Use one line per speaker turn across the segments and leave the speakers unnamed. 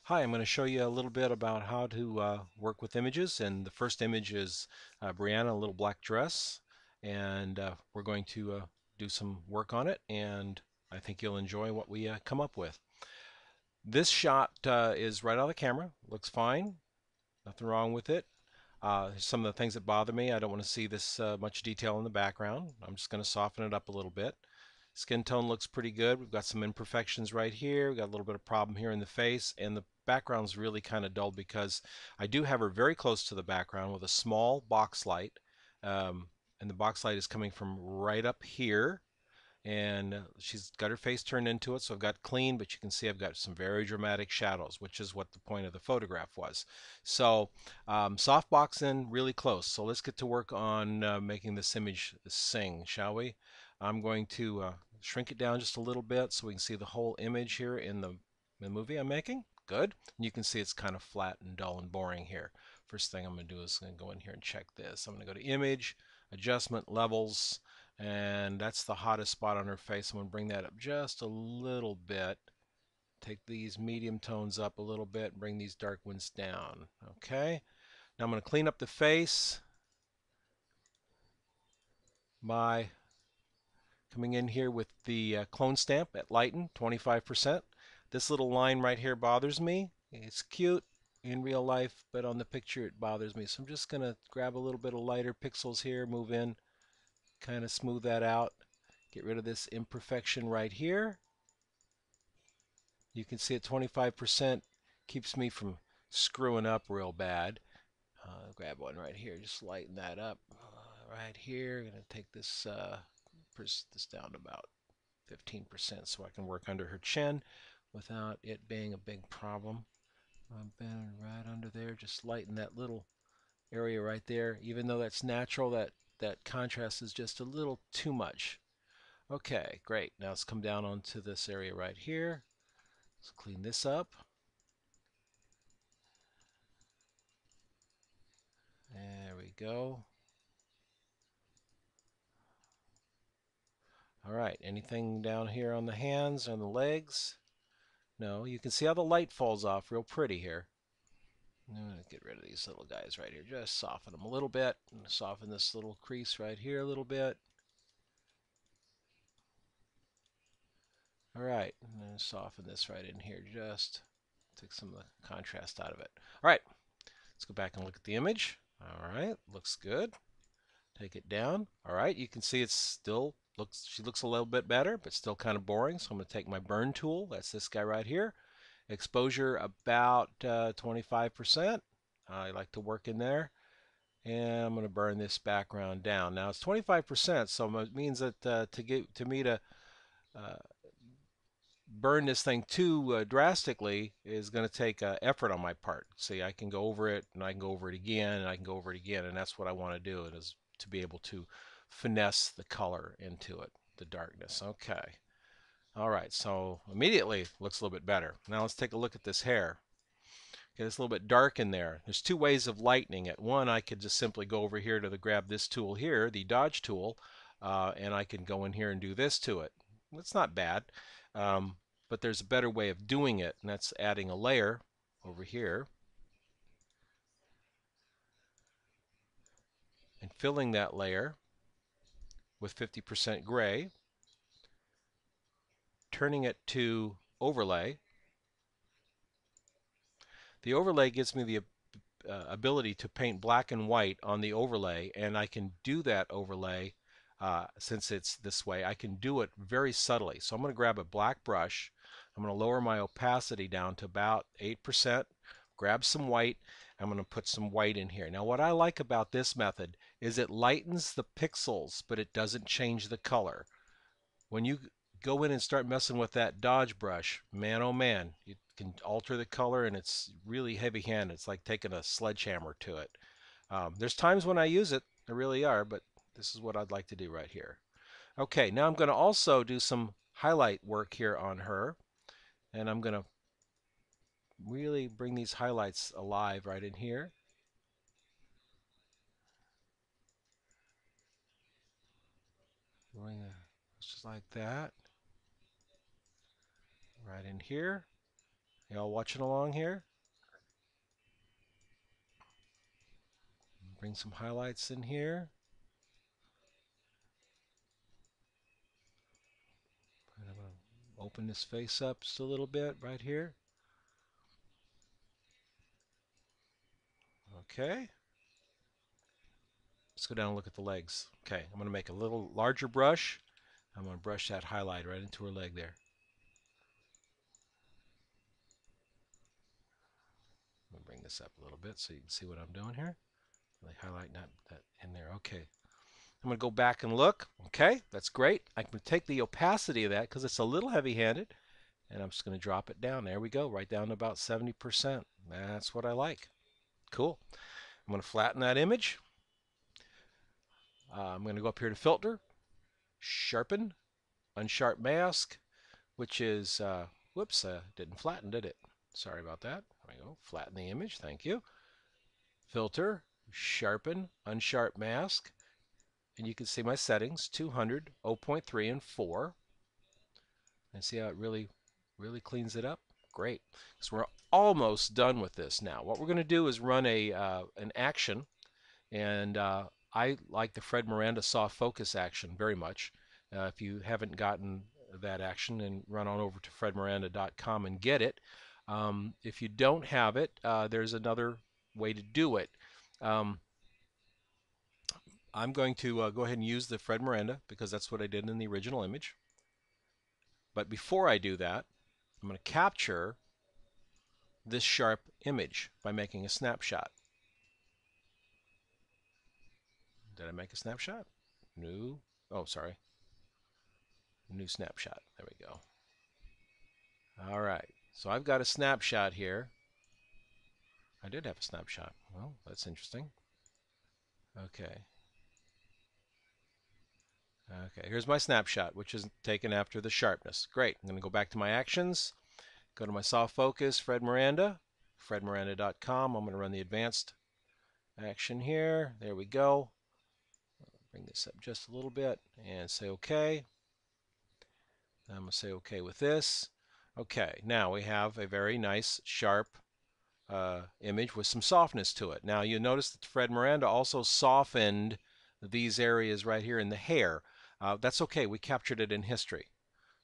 Hi, I'm going to show you a little bit about how to work with images. And the first image is Briana, a little black dress. And we're going to do some work on it. And I think you'll enjoy what we come up with. This shot is right out of the camera. Looks fine. Nothing wrong with it. Some of the things that bother me, I don't want to see this much detail in the background. I'm just going to soften it up a little bit. Skin tone looks pretty good. We've got some imperfections right here. We've got a little bit of problem here in the face, and the background's really kind of dull because I do have her very close to the background with a small box light, and the box light is coming from right up here, and she's got her face turned into it, so I've got clean, but you can see I've got some very dramatic shadows, which is what the point of the photograph was. So softbox in really close. So let's get to work on making this image sing, shall we? I'm going to shrink it down just a little bit so we can see the whole image here in the movie I'm making. Good. And you can see it's kind of flat and dull and boring here. First thing I'm going to do is going to go in here and check this. I'm going to go to Image, Adjustment, Levels, and that's the hottest spot on her face. I'm going to bring that up just a little bit. Take these medium tones up a little bit, bring these dark ones down. Okay. Now I'm going to clean up the face by coming in here with the clone stamp at lighten, 25%. This little line right here bothers me. It's cute in real life, but on the picture it bothers me. So I'm just going to grab a little bit of lighter pixels here, move in, kind of smooth that out. Get rid of this imperfection right here. You can see at 25% keeps me from screwing up real bad. Grab one right here, just lighten that up. Right here, I'm going to take this this down to about 15% so I can work under her chin without it being a big problem. I'm bending right under there, just lighten that little area right there. Even though that's natural, that contrast is just a little too much. Okay, great. Now let's come down onto this area right here. Let's clean this up. There we go. All right, anything down here on the hands and the legs? No, you can see how the light falls off real pretty here. I'm going to get rid of these little guys right here. Just soften them a little bit. Soften this little crease right here a little bit. All right, and then soften this right in here. Just take some of the contrast out of it. All right, let's go back and look at the image. All right, looks good. Take it down. All right, you can see it's still she looks a little bit better, but still kind of boring. So I'm going to take my burn tool. That's this guy right here. Exposure about 25%. I like to work in there. And I'm going to burn this background down. Now it's 25%, so it means that to me to uh, burn this thing too drastically is going to take effort on my part. See, I can go over it, and I can go over it again, and I can go over it again, and that's what I want to do. It is to be able to finesse the color into it, the darkness. Okay. All right, so immediately looks a little bit better. Now let's take a look at this hair. Okay, it's a little bit dark in there. There's two ways of lightening it. One, I could just simply go over here to grab this tool here, the dodge tool, and I can go in here and do this to it. It's not bad, um, but there's a better way of doing it, and that's adding a layer over here and filling that layer with 50% gray, turning it to overlay. The overlay gives me the ability to paint black and white on the overlay, and I can do that overlay since it's this way. I can do it very subtly. So I'm going to grab a black brush. I'm going to lower my opacity down to about 8%, grab some white. I'm going to put some white in here. Now what I like about this method is it lightens the pixels, but it doesn't change the color. When you go in and start messing with that dodge brush, man oh man, you can alter the color and it's really heavy handed. It's like taking a sledgehammer to it. There's times when I use it, there really are, but this is what I'd like to do right here. Okay, now I'm going to also do some highlight work here on her, and I'm going to really bring these highlights alive right in here. Bring it just like that, right in here. Y'all watching along here? Bring some highlights in here. And I'm going to open this face up just a little bit right here. Okay. Let's go down and look at the legs. Okay, I'm going to make a little larger brush. I'm going to brush that highlight right into her leg there. I'm going to bring this up a little bit so you can see what I'm doing here. Really highlight that in there. Okay. I'm going to go back and look. Okay, that's great. I can take the opacity of that because it's a little heavy-handed, and I'm just going to drop it down. There we go, right down to about 70%. That's what I like. Cool. I'm going to flatten that image. I'm going to go up here to Filter, Sharpen, Unsharp Mask, which is, whoops, didn't flatten, did it? Sorry about that. There we go. Flatten the image. Thank you. Filter, Sharpen, Unsharp Mask. And you can see my settings, 200, 0.3, and 4. And see how it really cleans it up? Great. So we're almost done with this now. What we're going to do is run an action. And I like the Fred Miranda soft focus action very much. If you haven't gotten that action, then run on over to fredmiranda.com and get it. If you don't have it, there's another way to do it. I'm going to go ahead and use the Fred Miranda because that's what I did in the original image. But before I do that, I'm going to capture this sharp image by making a snapshot. Did I make a snapshot? New. Oh, sorry. New snapshot. There we go. All right. So I've got a snapshot here. I did have a snapshot. Well, that's interesting. Okay. Okay, here's my snapshot, which is taken after the sharpness. Great. I'm going to go back to my actions, go to my soft focus, Fred Miranda, fredmiranda.com. I'm going to run the advanced action here. There we go. Bring this up just a little bit and say OK. I'm going to say OK with this. Okay, now we have a very nice sharp image with some softness to it. Now you notice that Fred Miranda also softened these areas right here in the hair. That's okay, we captured it in history.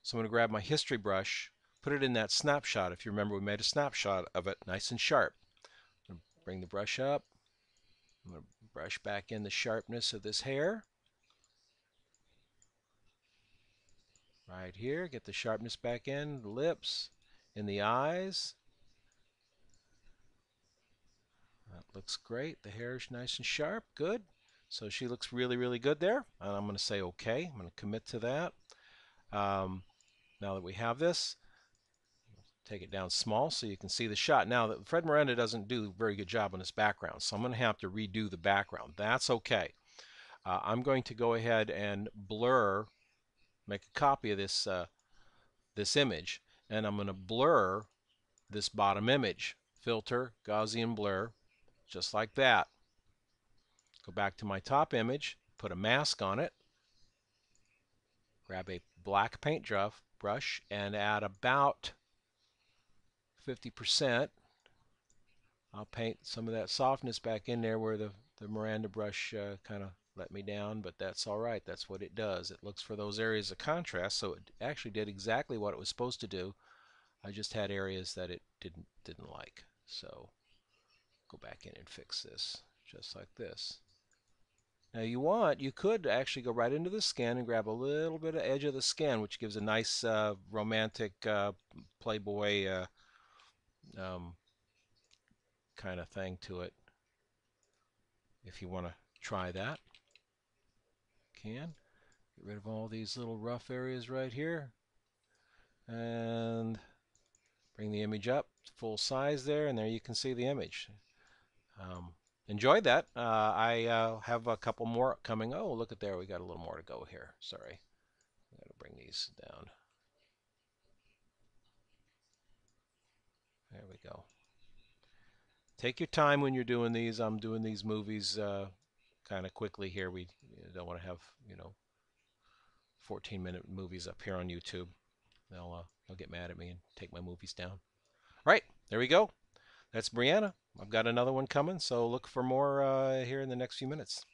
So I'm going to grab my history brush, put it in that snapshot. If you remember, we made a snapshot of it nice and sharp. Bring the brush up. I'm going to brush back in the sharpness of this hair. Right here, get the sharpness back in, the lips, in the eyes. That looks great. The hair is nice and sharp. Good. So she looks really good there. And I'm going to say OK. I'm going to commit to that. Now that we have this, take it down small so you can see the shot. Now, Fred Miranda doesn't do a very good job on this background, so I'm going to have to redo the background. That's okay. I'm going to go ahead and blur, make a copy of this, this image, and I'm going to blur this bottom image. Filter, Gaussian blur, just like that. Go back to my top image, put a mask on it, grab a black paint brush, and add about 50%. I'll paint some of that softness back in there where the Miranda brush kind of let me down, but that's all right. That's what it does. It looks for those areas of contrast, so it actually did exactly what it was supposed to do. I just had areas that it didn't like. So go back in and fix this, just like this. Now you could actually go right into the skin and grab a little bit of edge of the skin, which gives a nice romantic Playboy um, kind of thing to it. If you want to try that, you can. Get rid of all these little rough areas right here. And bring the image up full size there, and there you can see the image. Enjoyed that. I have a couple more coming. Oh, look at there. We got a little more to go here. Sorry. I got to bring these down. There we go. Take your time when you're doing these. I'm doing these movies kind of quickly here. We don't want to have, 14-minute movies up here on YouTube. They'll get mad at me and take my movies down. Right, there we go. That's Briana. I've got another one coming, so look for more here in the next few minutes.